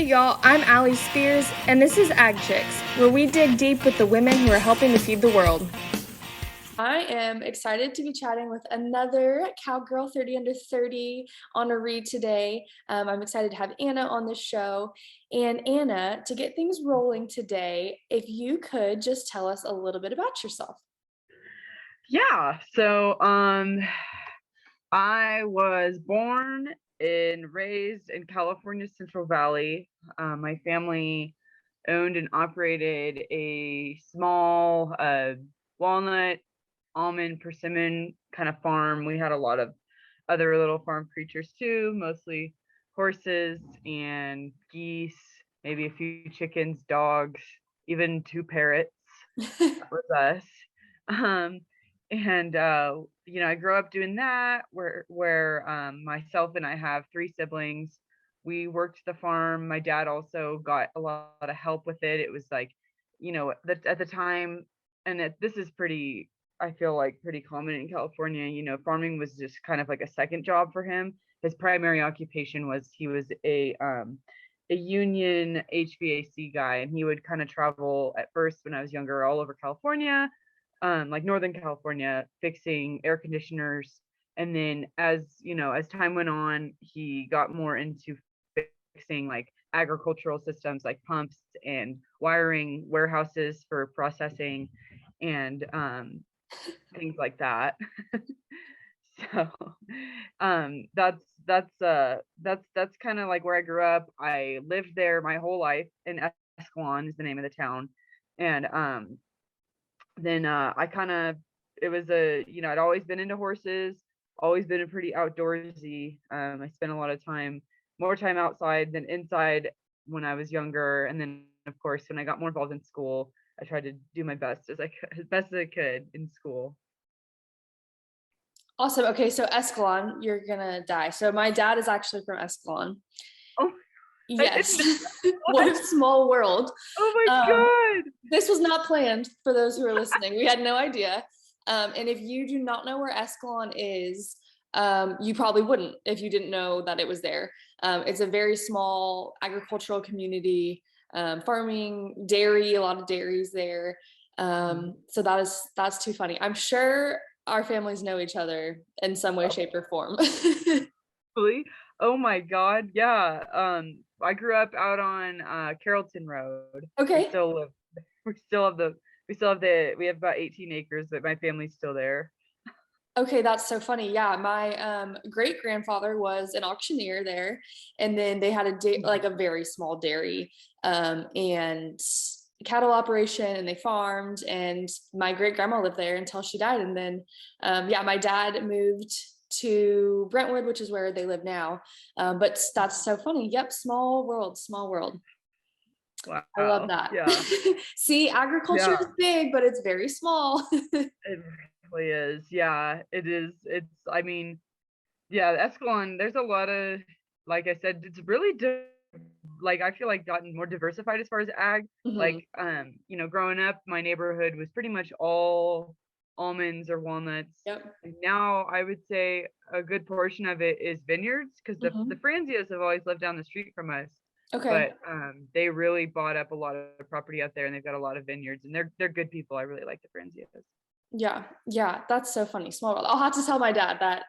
Hey y'all, I'm Allie Spears, and this is Ag Chicks, where we dig deep with the women who are helping to feed the world. I am excited to be chatting with another Cowgirl 30 Under 30 honoree today. I'm excited to have Anna on the show. And Anna, to get things rolling today, if you could just tell us a little bit about yourself. Yeah, I was born and raised in California Central Valley. My family owned and operated a small walnut, almond, persimmon kind of farm. We had a lot of other little farm creatures too, mostly horses and geese, maybe a few chickens, dogs, even two parrots. That was us. Um, and I grew up doing that where myself and I have three siblings. We worked the farm. My dad also got a lot of help with it. It was like, at the time, and this is pretty, I feel like pretty common in California. Farming was just kind of like a second job for him. His primary occupation was he was a union HVAC guy, and he would kind of travel at first when I was younger all over California, like Northern California, fixing air conditioners. And then as time went on, he got more into fixing like agricultural systems like pumps and wiring warehouses for processing and things like that. So that's kind of like where I grew up. I lived there my whole life. In Escalon is the name of the town. And then I kind of it was I'd always been into horses, always been a pretty outdoorsy. I spent a lot of time, more time outside than inside when I was younger. And then of course when I got more involved in school, I tried to do my best as best as I could in school. Awesome. Okay, so Escalon, you're gonna die. So my dad is actually from Escalon. Oh, I Yes. didn't. What a small world. Oh my Um, God. this was not planned for those who are listening. We had no idea. And if you do not know where Escalon is, you probably wouldn't if you didn't know that it was there. It's a very small agricultural community, farming, dairy, a lot of dairies there. So that's too funny. I'm sure our families know each other in some way, shape, or form. Really? Oh my God. Yeah. I grew up out on Carrollton Road. We Okay. still live we still have the we have about 18 acres, but my family's still there. Okay, that's so funny. Yeah, my great grandfather was an auctioneer there, and then they had like a very small dairy and cattle operation, and they farmed. And my great grandma lived there until she died. And then, yeah, my dad moved to Brentwood, which is where they live now. But that's so funny. Yep, small world, small world. I love Wow. that. Yeah. See, agriculture is Yeah. big, but it's very small. It really is. Yeah, it is. I mean, yeah, Escalon, there's a lot of, like I said, it's really like I feel like gotten more diversified as far as ag. Mhm. Like growing up, my neighborhood was pretty much all almonds or walnuts. Yep. And now I would say a good portion of it is vineyards because the Mhm. Franzias have always lived down the street from us. Okay. But they really bought up a lot of property out there, and they've got a lot of vineyards, and they're good people. I really like the Franzias. Yeah, yeah, that's so funny. Small world. I'll have to tell my dad that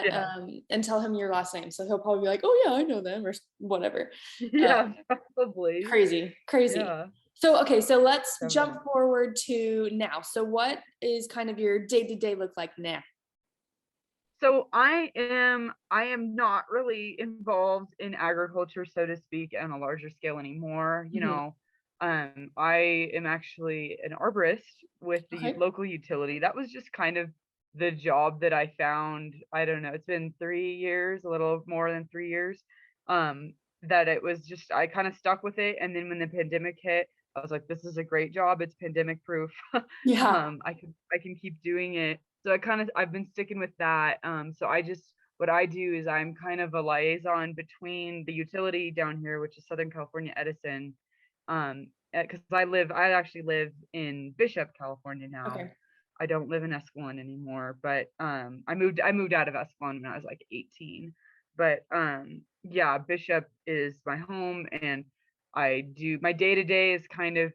Yeah. and tell him your last name. So he'll probably be like, "Oh yeah, I know them," or whatever. Yeah, Um, probably. crazy, crazy. Yeah. So okay, so let's Definitely. jump forward to now. So what is kind of your day-to-day look like now? So I am not really involved in agriculture, so to speak, on a larger scale anymore. Mhm. I am actually an arborist with the Okay. local utility. That was just kind of the job that I found. I don't know, it's been 3 years, a little more than 3 years. That it was just I kind of stuck with it. And then when the pandemic hit, I was like, this is a great job. It's pandemic proof. Yeah. I can keep doing it. So I've been sticking with that. So what I do is I'm kind of a liaison between the utility down here, which is Southern California Edison, because I actually live in Bishop, California now. Okay. I don't live in Escalon anymore, but I moved out of Escalon when I was like 18. But yeah, Bishop is my home, and I do my day-to-day is kind of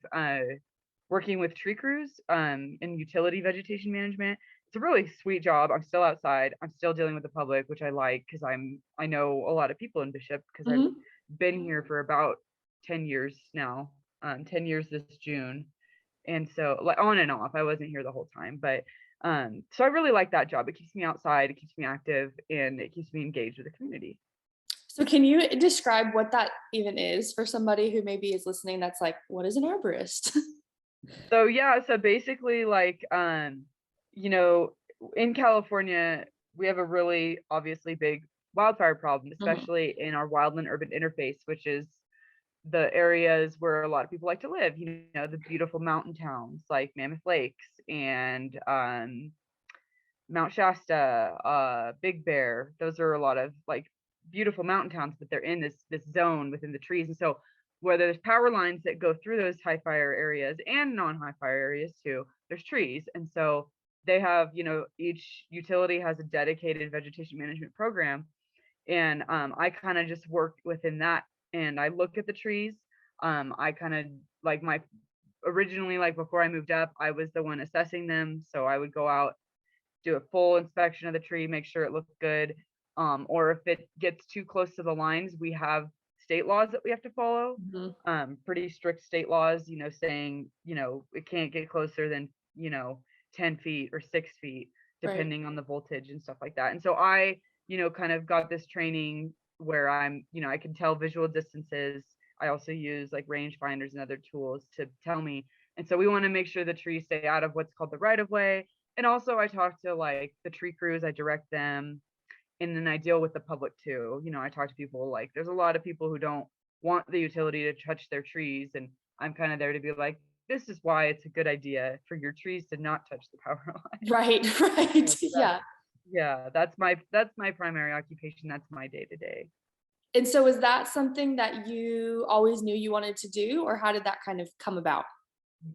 working with tree crews and utility vegetation management. It's a really sweet job. I'm still outside. I'm still dealing with the public, which I like because I know a lot of people in Bishop because I've Hmm. been here for about 10 years now. 10 years this June. And so like on and off. I wasn't here the whole time, but so I really like that job. It keeps me outside, it keeps me active, and it keeps me engaged with the community. So can you describe what that even is for somebody who maybe is listening that's like, what is an arborist? So yeah, so basically like you know, in California, we have a really obviously big wildfire problem, Mhm. especially in our wildland urban interface, which is the areas where a lot of people like to live, the beautiful mountain towns like Mammoth Lakes and Mount Shasta, Big Bear. Those are a lot of like beautiful mountain towns, but they're in this zone within the trees. And so where there's power lines that go through those high fire areas and non-high fire areas too, there's trees. And so they have, each utility has a dedicated vegetation management program. And I kind of just work within that, and I look at the trees. I kind of like my originally, like before I moved up, I was the one assessing them. So I would go out, do a full inspection of the tree, make sure it looks good. Or if it gets too close to the lines, we have state laws that we have to follow. Mhm. Pretty strict state laws, saying, it can't get closer than, 10 feet or 6 feet, Right. depending on the voltage and stuff like that. And so I, kind of got this training where I can tell visual distances. I also use like range finders and other tools to tell me. And so we want to make sure the trees stay out of what's called the right of way. And also I talk to like the tree crews, I direct them, and then I deal with the public too. I talk to people, like there's a lot of people who don't want the utility to touch their trees, and I'm kind of there to be like, this is why it's a good idea for your trees to not touch the power line. Right, right. So that's Yeah. yeah, that's my primary occupation. That's my day to day. And so is that something that you always knew you wanted to do, or how did that kind of come about?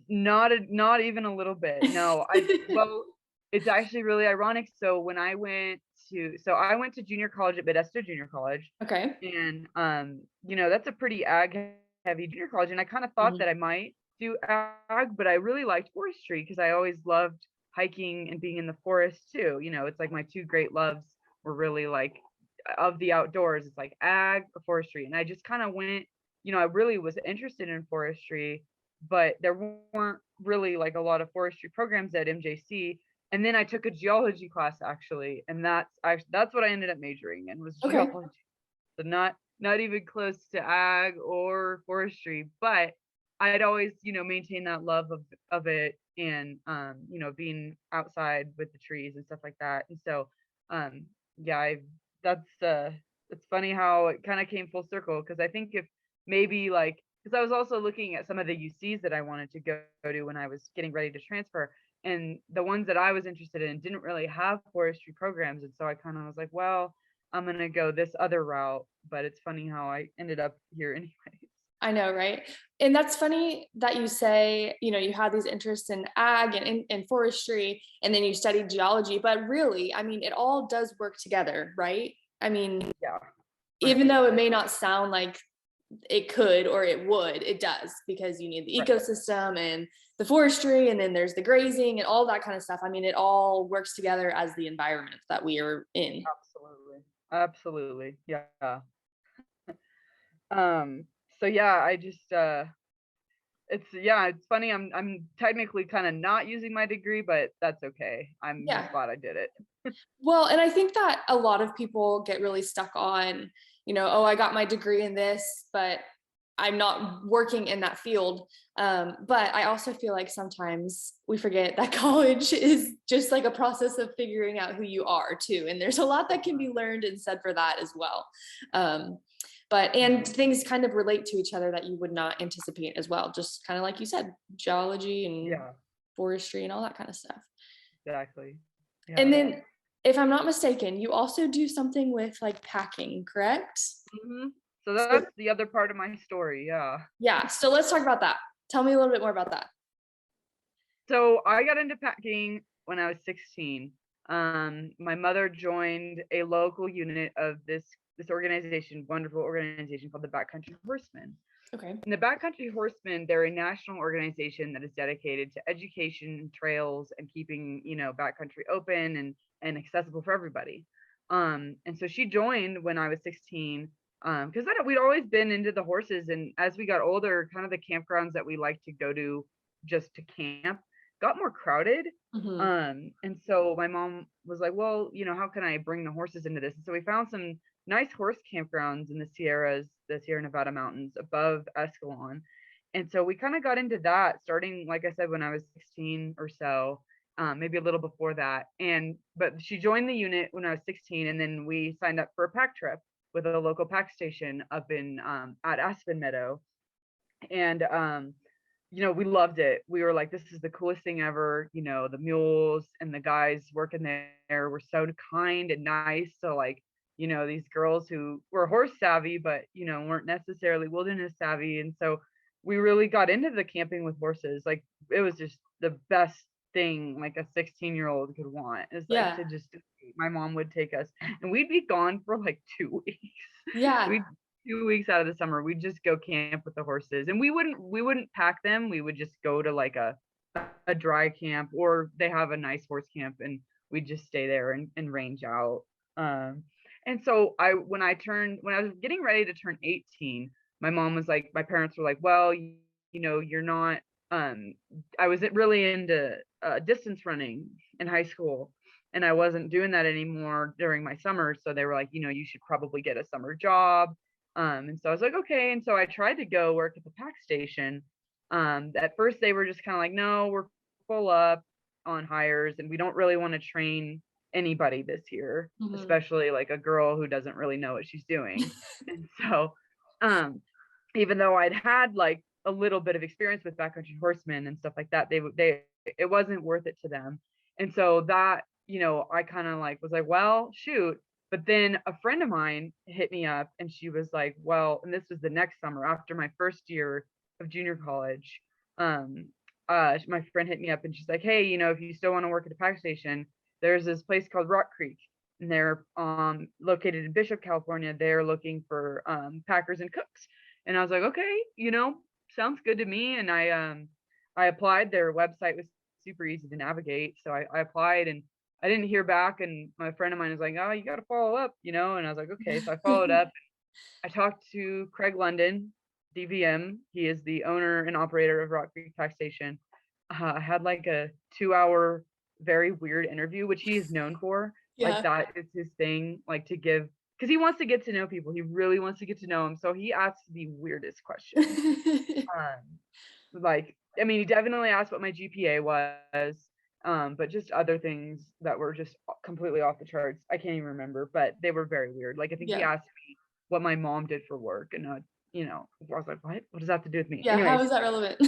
Not even a little bit. No, well, it's actually really ironic. So when I went to junior college at Modesto Junior College, Okay. and that's a pretty ag heavy junior college, and I kind of thought Mhm. that I might do ag, but I really liked forestry because I always loved hiking and being in the forest too. It's like my two great loves were really like of the outdoors. It's like ag or forestry, and I just kind of went. I really was interested in forestry, but there weren't really like a lot of forestry programs at MJC. And then I took a geology class actually, and that's what I ended up majoring in, was Okay. geology. So not even close to ag or forestry, but I'd always, maintained that love of it, and being outside with the trees and stuff like that. And so yeah, it's funny how it kind of came full circle, because I think if maybe like, because I was also looking at some of the UCs that I wanted to go to when I was getting ready to transfer, and the ones that I was interested in didn't really have forestry programs. And so I kind of was like, well, I'm gonna go this other route. But it's funny how I ended up here anyways. I know, right? And that's funny that you say, you had these interests in ag and in forestry, and then you studied geology, but really, I mean, it all does work together, right? I mean, Yeah, even 100%. though it may not sound like it could or it would, it does, because you need the Right. ecosystem and the forestry, and then there's the grazing and all that kind of stuff. I mean, it all works together as the environment that we are in. Absolutely. Absolutely. Yeah. Um, so yeah, I just it's funny. I'm technically kind of not using my degree, but that's okay. I'm Yeah. just glad I did it. Well, and I think that a lot of people get really stuck on, oh, I got my degree in this, but I'm not working in that field. But I also feel like sometimes we forget that college is just like a process of figuring out who you are too. And there's a lot that can be learned and said for that as well. Um, and things kind of relate to each other that you would not anticipate as well. Just kind of like you said, geology and Yeah, forestry and all that kind of stuff. exactly. And Yeah. then, if I'm not mistaken, you also do something with like packing, correct? So So, that's the other part of my story. Yeah. yeah, so let's talk about that. Tell me a little bit more about that. So I got into packing when I was 16. My mother joined a local unit of this this organization, wonderful organization called the Backcountry Horsemen. Okay. And the Backcountry Horsemen, they're a national organization that is dedicated to education, trails, and keeping, backcountry open and accessible for everybody. And so she joined when I was 16, because we'd always been into the horses, and as we got older, kind of the campgrounds that we like to go to just to camp got more crowded. And so my mom was like, well, how can I bring the horses into this? And so we found some nice horse campgrounds in the Sierra Nevada mountains above Escalon. And so we kind of got into that starting, like I said, when I was 16 or so, maybe a little before that. But she joined the unit when I was 16, and then we signed up for a pack trip with a local pack station up in at Aspen Meadow. And we loved it. We were like, this is the coolest thing ever. The mules and the guys working there were so kind and nice. So like, these girls who were horse savvy, but, weren't necessarily wilderness savvy. And so we really got into the camping with horses. Like, it was just the best thing like a 16-year-old could want, is like to just, my mom would take us and we'd be gone for like 2 weeks. Yeah. 2 weeks out of the summer, we'd just go camp with the horses, and we wouldn't pack them. We would just go to like a dry camp, or they have a nice horse camp, and we'd just stay there and range out. And so when I was getting ready to turn 18, my parents were like, well, you're not, I wasn't really into distance running in high school, and I wasn't doing that anymore during my summers. So they were like, you should probably get a summer job. And so I was like, okay. And so I tried to go work at the pack station. At first they were just kind of like, no, we're full up on hires, and we don't really want to train anybody this year, especially like a girl who doesn't really know what she's doing. And so, even though I'd had like a little bit of experience with backcountry horsemen and stuff like that, it wasn't worth it to them. And so that, I kind of like was like, well, shoot. But then a friend of mine hit me up, and she was like, well, and this was the next summer after my first year of junior college. My friend hit me up, and she's like, hey, if you still want to work at a pack station, there's this place called Rock Creek, and they're located in Bishop, California. They're looking for packers and cooks. And I was like, okay, sounds good to me. And I applied. Their website was super easy to navigate. So I applied, and I didn't hear back. And my friend of mine was like, oh, you got to follow up, and I was like, okay. So I followed up. I talked to Craig London, DVM. He is the owner and operator of Rock Creek Pack Station. I had like a 2-hour, very weird interview, which he is known for. Yeah. Like, that is his thing, like to give, because he wants to get to know people. He really wants to get to know them. So he asks the weirdest questions. He definitely asked what my GPA was, but just other things that were just completely off the charts. I can't even remember, but they were very weird. Like, I think he asked me what my mom did for work, and I was like, what does that have to do with me? Yeah. Anyways, how is that relevant?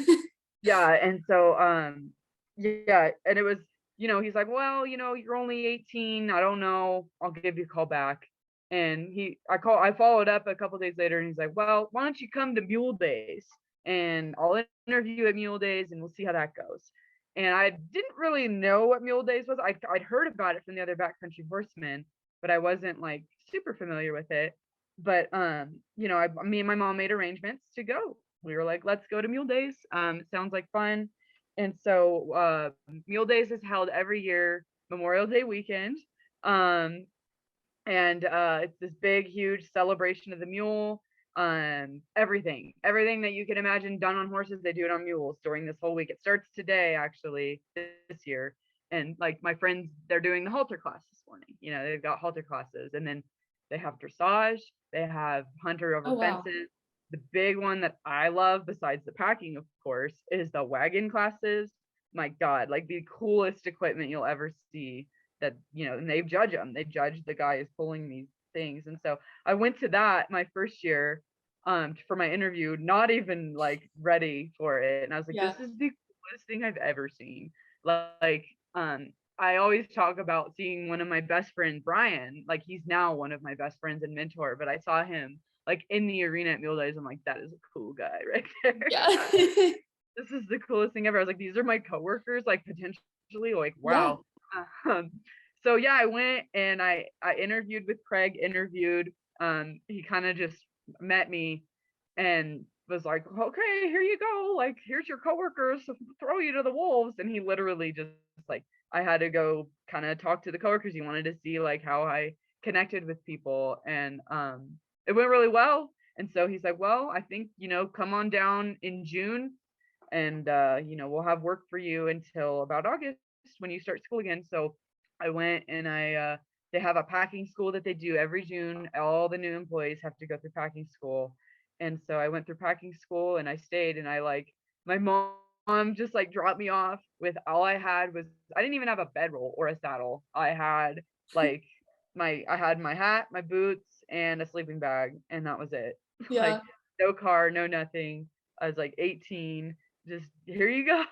Yeah. And so, and it was, he's like, well, you're only 18. I don't know. I'll give you a call back. And I followed up a couple days later, and he's like, well, why don't you come to Mule Days, and I'll interview at Mule Days, and we'll see how that goes. And I didn't really know what Mule Days was. I'd heard about it from the other backcountry horsemen, but I wasn't like super familiar with it. But, me and my mom made arrangements to go. We were like, let's go to Mule Days. It sounds like fun. And so Mule Days is held every year, Memorial Day weekend. And it's this big, huge celebration of the mule. Everything that you can imagine done on horses, they do it on mules during this whole week. It starts today, actually, this year. And like my friends, they're doing the halter class this morning. They've got halter classes, and then they have dressage, they have hunter over fences. The big one that I love, besides the packing, of course, is the wagon classes. My God, like the coolest equipment you'll ever see. That, and they judge them. They judge the guy who's pulling these things. And so I went to that my first year for my interview, not even like ready for it. And I was like, this is the coolest thing I've ever seen. Like, I always talk about seeing one of my best friends, Brian, like he's now one of my best friends and mentor, but I saw him like in the arena at Mule Days. I'm like, that is a cool guy right there. Yeah. This is the coolest thing ever. I was like, these are my coworkers, like potentially, like, wow. Yeah. So yeah, I went and I interviewed with Craig, interviewed he kind of just met me and was like, okay, here you go. Like, here's your coworkers, throw you to the wolves. And he literally just like, I had to go kind of talk to the coworkers. He wanted to see like how I connected with people. And it went really well. And so he's like, well, I think, come on down in June and, we'll have work for you until about August when you start school again. So I went and they have a packing school that they do every June. All the new employees have to go through packing school. And so I went through packing school and I stayed, and my mom just like dropped me off with all I had was, I didn't even have a bedroll or a saddle. I had like I had my hat, my boots, and a sleeping bag, and that was it. Yeah. Like no car, no nothing. I was like 18, just here you go.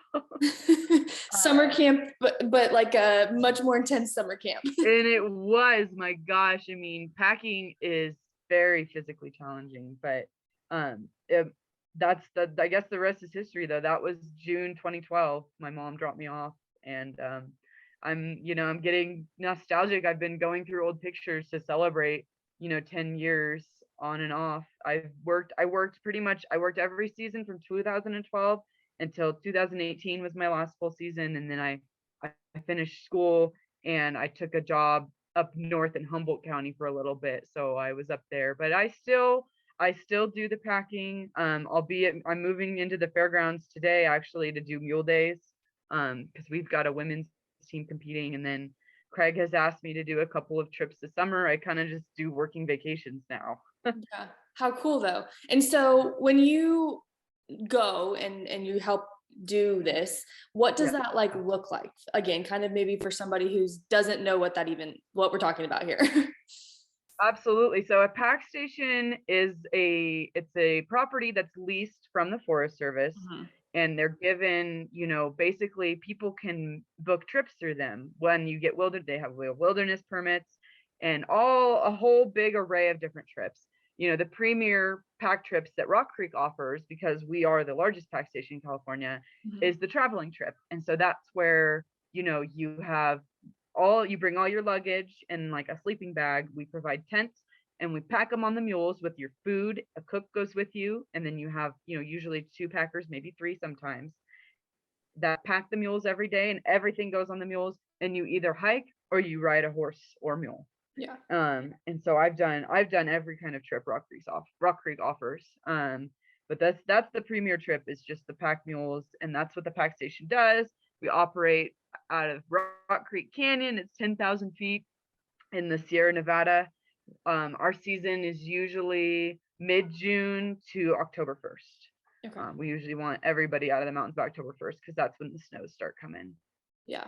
Summer camp, but like a much more intense summer camp. And it was, my gosh, I mean, packing is very physically challenging, but I guess the rest is history though. That was June 2012. My mom dropped me off, and I'm getting nostalgic. I've been going through old pictures to celebrate 10 years on and off. I worked every season from 2012 until 2018 was my last full season, and then I finished school and I took a job up north in Humboldt County for a little bit. So I was up there, but I still do the packing. Albeit I'm moving into the fairgrounds today actually to do Mule Days, because we've got a women's team competing, and then Craig has asked me to do a couple of trips this summer. I kind of just do working vacations now. Yeah. How cool though. And so when you go and you help do this, what does that like look like? Again, kind of maybe for somebody who doesn't know what we're talking about here. Absolutely. So a pack station is it's a property that's leased from the Forest Service. Mm-hmm. And they're given, basically people can book trips through them. When you get they have wilderness permits and a whole big array of different trips. The premier pack trips that Rock Creek offers, because we are the largest pack station in California, mm-hmm. is the traveling trip. And so that's where, you have you bring all your luggage and like a sleeping bag. We provide tents and we pack them on the mules with your food. A cook goes with you. And then you have, usually 2 packers, maybe 3 sometimes, that pack the mules every day, and everything goes on the mules, and you either hike or you ride a horse or mule. Yeah. And so I've done every kind of trip Rock Creek offers. But that's the premier trip, is just the pack mules, and that's what the pack station does. We operate out of Rock Creek Canyon. It's 10,000 feet in the Sierra Nevada. Our season is usually mid-June to October 1st. Okay. We usually want everybody out of the mountains by October 1st, because that's when the snows start coming. Yeah.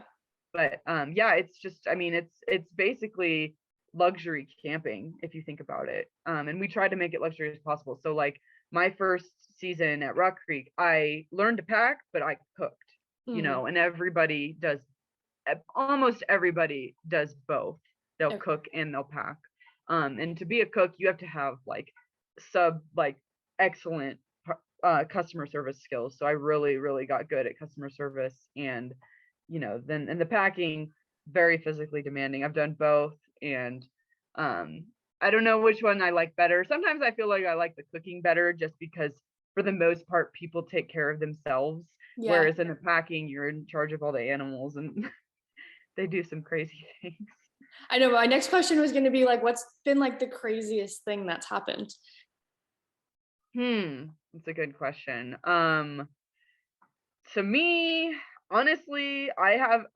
But it's just, it's basically luxury camping if you think about it. And we try to make it luxurious as possible. So like my first season at Rock Creek, I learned to pack, but I cooked, and almost everybody does both. They'll cook and they'll pack. And to be a cook, you have to have excellent customer service skills. So I really, really got good at customer service, and the packing, very physically demanding. I've done both, and I don't know which one I like better. Sometimes I feel like I like the cooking better, just because for the most part people take care of themselves. Yeah. Whereas in the packing, you're in charge of all the animals, and they do some crazy things. I know. My next question was going to be like, what's been like the craziest thing that's happened? That's a good question. To me, honestly, I have,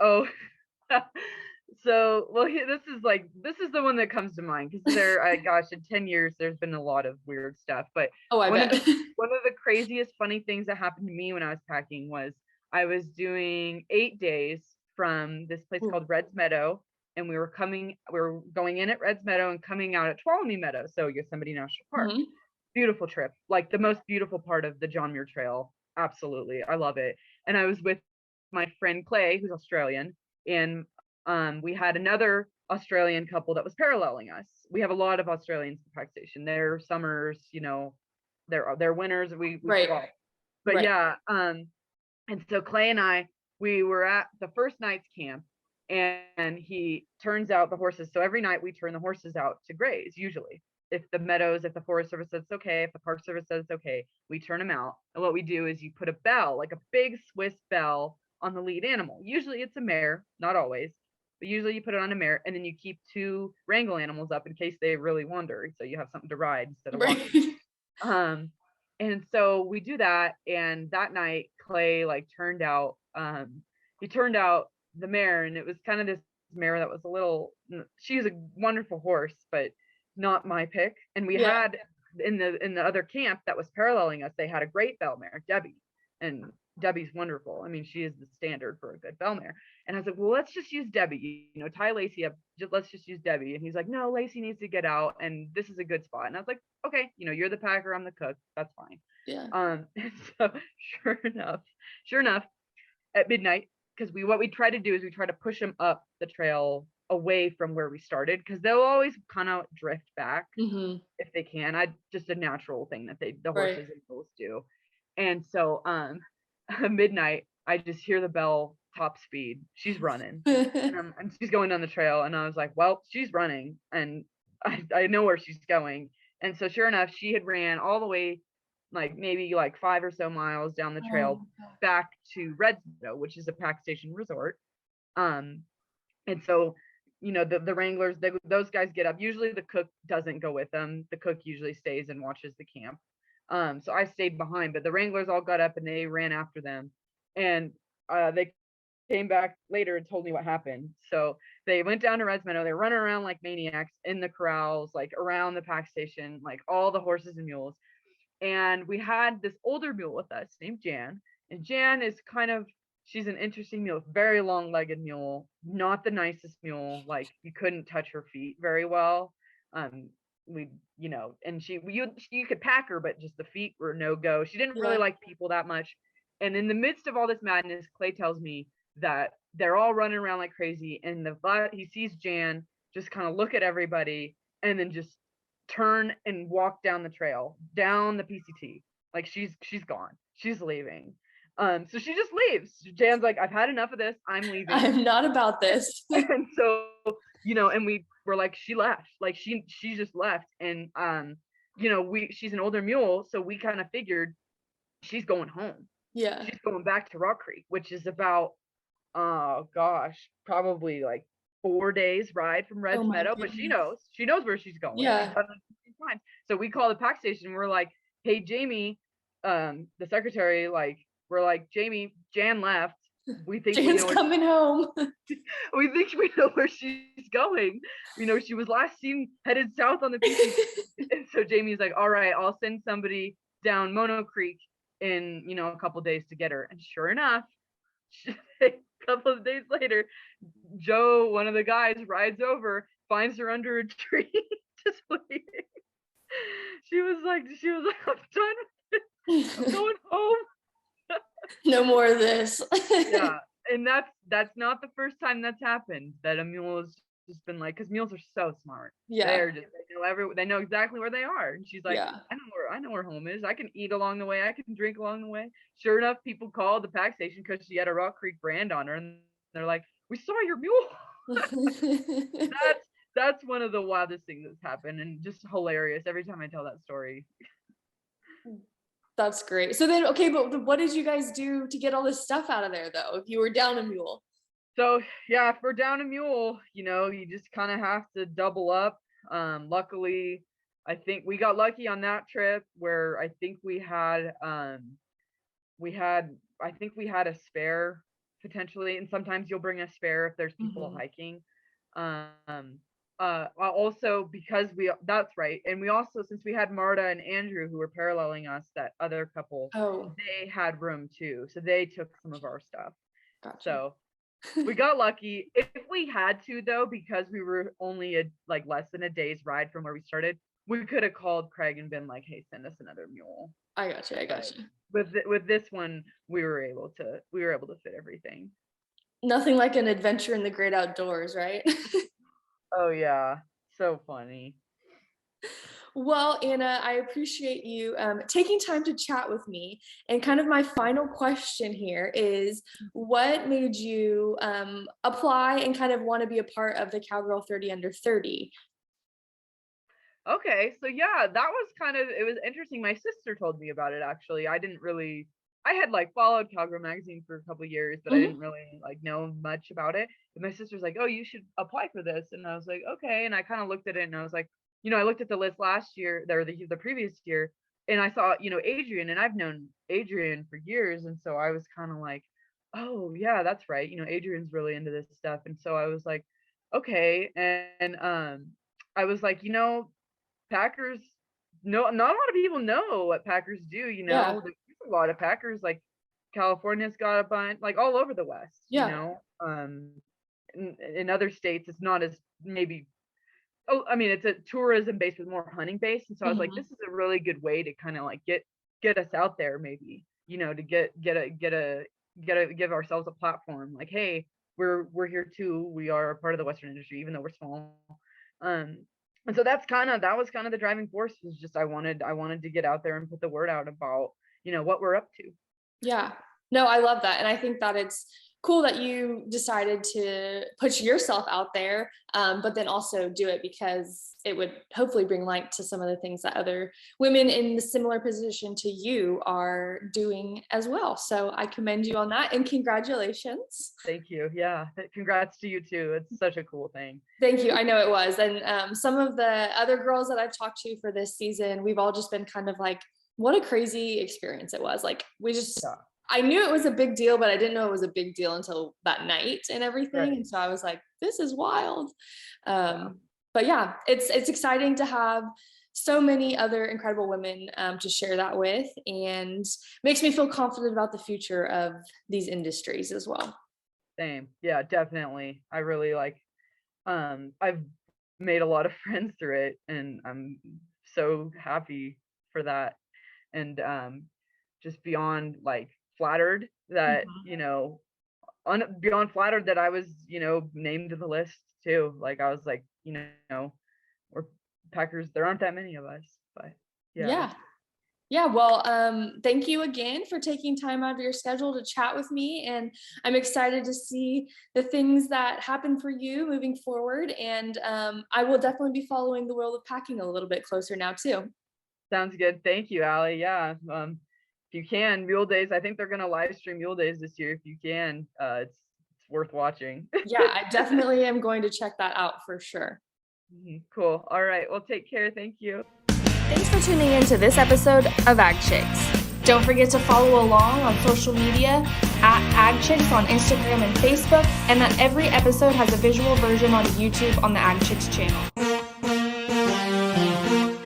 so, well, this is the one that comes to mind, because in 10 years, there's been a lot of weird stuff, but one of the craziest funny things that happened to me when I was packing was I was doing 8 days from this place called Red's Meadow, and we were going in at Red's Meadow and coming out at Tuolumne Meadow, so Yosemite National Park. Mm-hmm. Beautiful trip, like the most beautiful part of the John Muir Trail. Absolutely, I love it. And I was with my friend Clay, who's Australian, and we had another Australian couple that was paralleling us. We have a lot of Australians at the pack station. Their summers, their winters. We right. But right. Yeah, and so Clay and I, we were at the first night's camp, and he turns out the horses. So every night we turn the horses out to graze, usually. if the Forest Service says it's okay, if the Park Service says it's okay, we turn them out. And what we do is you put a bell, like a big Swiss bell, on the lead animal. Usually it's a mare, not always, but usually you put it on a mare, and then you keep 2 wrangle animals up in case they really wander, so you have something to ride instead of walking. And so we do that, and that night Clay like turned out the mare, and it was kind of this mare that was a little, she's a wonderful horse, but not my pick. And we had in the other camp that was paralleling us, they had a great bell mare, Debbie, and Debbie's wonderful. I mean, she is the standard for a good bell mare. And I was like, well, let's just use Debbie, tie Lacey up, let's just use Debbie. And he's like, no, Lacey needs to get out, and this is a good spot. And I was like, okay, you're the packer, I'm the cook, that's fine. And so sure enough, at midnight, because what we try to do is we try to push them up the trail away from where we started, because they'll always kind of drift back if they can. Just a natural thing that the horses and mules do. And so at midnight, I just hear the bell top speed. She's running, and she's going down the trail. And I was like, well, she's running, and I know where she's going. And so sure enough, she had ran all the way, like maybe like 5 or so miles down the trail back to Red Meadow, which is a pack station resort. And so, the wranglers, those guys get up. Usually the cook doesn't go with them. The cook usually stays and watches the camp. So I stayed behind, but the wranglers all got up and they ran after them. And they came back later and told me what happened. So they went down to Red Meadow. They were running around like maniacs in the corrals, like around the pack station, like all the horses and mules. And we had this older mule with us named Jan. And Jan is she's an interesting mule, very long-legged mule, not the nicest mule. Like, you couldn't touch her feet very well. And you could pack her, but just the feet were no go. She didn't really like people that much. And in the midst of all this madness, Clay tells me that they're all running around like crazy, and he sees Jan just kind of look at everybody and then just turn and walk down the trail, down the PCT. Like, she's gone. She's leaving. So she just leaves. Jan's like, I've had enough of this. I'm leaving. I'm not about this. And so, and we were like, she left. Like, she just left. And she's an older mule, so we kind of figured she's going home. Yeah. She's going back to Rock Creek, which is about probably like 4 days ride from Red Meadow, but she knows where she's going. Yeah. So we call the pack station and we're like, hey, Jamie, the secretary, like, we're like, Jamie, Jan left. We think Jan's coming home. We think we know where she's going. She was last seen headed south on the PCT. And so Jamie's like, all right, I'll send somebody down Mono Creek in, a couple of days to get her. And sure enough, a couple of days later, Joe, one of the guys, rides over, finds her under a tree, just waiting. She was like, I'm done with this. I'm going home. No more of this. Yeah, and that's not the first time that's happened, that a mule has just been like, because mules are so smart. Yeah, they know exactly where they are. And she's like, yeah. I know where home is. I can eat along the way. I can drink along the way. Sure enough, people called the pack station because she had a Rock Creek brand on her, and they're like, we saw your mule. That's one of the wildest things that's happened, and just hilarious every time I tell that story. That's great. So then, okay, but what did you guys do to get all this stuff out of there, though, if you were down a mule? So yeah, if we're down a mule, you just kind of have to double up. Luckily, I think we got lucky on that trip where I think we had a spare potentially, and sometimes you'll bring a spare if there's people hiking. Also because that's right. And we also, since we had Marta and Andrew who were paralleling us, that other couple, they had room too. So they took some of our stuff. Gotcha. So we got lucky. If we had to, though, because we were only less than a day's ride from where we started, we could have called Craig and been like, hey, send us another mule. I gotcha. With this one, we were able to fit everything. Nothing like an adventure in the great outdoors, right? Oh yeah, so funny. Well, Anna, I appreciate you taking time to chat with me. And kind of my final question here is, what made you apply and kind of want to be a part of the Cowgirl 30 Under 30? Okay, so yeah, that was it was interesting. My sister told me about it actually. I had like followed Cowgirl magazine for a couple years, but I Mhm. didn't really like know much about it. And my sister's like, "Oh, you should apply for this." And I was like, "Okay." And I kind of looked at it and I was like, I looked at the list last year, or the previous year, and I saw, Adrian, and I've known Adrian for years, and so I was kind of like, "Oh, yeah, that's right. Adrian's really into this stuff." And so I was like, "Okay." And I was like, Packers, no, not a lot of people know what Packers do, Yeah, there's a lot of Packers, like California's got a bunch, like all over the West, yeah. in other states it's not as maybe, oh, I mean, it's a tourism based with more hunting based, and so I was like, Mhm. this is a really good way to kind of like get us out there, maybe, to give ourselves a platform, like, hey, we're here too, we are a part of the Western industry, even though we're small. um and so that was kind of the driving force, was just I wanted to get out there and put the word out about, what we're up to. Yeah. No, I love that. And I think that it's cool that you decided to put yourself out there, but then also do it because it would hopefully bring light to some of the things that other women in the similar position to you are doing as well. So I commend you on that and congratulations. Thank you. Yeah, congrats to you too, it's such a cool thing. Thank you. I know it was. And some of the other girls that I've talked to for this season, we've all just been kind of like, what a crazy experience it was. Like, Yeah, I knew it was a big deal, but I didn't know it was a big deal until that night and everything. right. And so I was like, this is wild. Yeah, But yeah, it's exciting to have so many other incredible women to share that with, and makes me feel confident about the future of these industries as well. same. Yeah, definitely. I really like, I've made a lot of friends through it, and I'm so happy for that. And just beyond like flattered that, Mhm. beyond flattered that I was, named to the list too. Like, I was like, we're Packers, there aren't that many of us, but yeah. Yeah. Yeah, well, thank you again for taking time out of your schedule to chat with me. And I'm excited to see the things that happen for you moving forward. And I will definitely be following the world of packing a little bit closer now, too. Sounds good. Thank you, Allie. Yeah. If you can, Mule Days, I think they're gonna live stream Mule Days this year. If you can, it's worth watching. Yeah, I definitely am going to check that out for sure. Cool. All right. Well, take care. Thank you. Thanks for tuning in to this episode of Ag Chicks. Don't forget to follow along on social media at Ag Chicks on Instagram and Facebook, and that every episode has a visual version on YouTube on the Ag Chicks channel.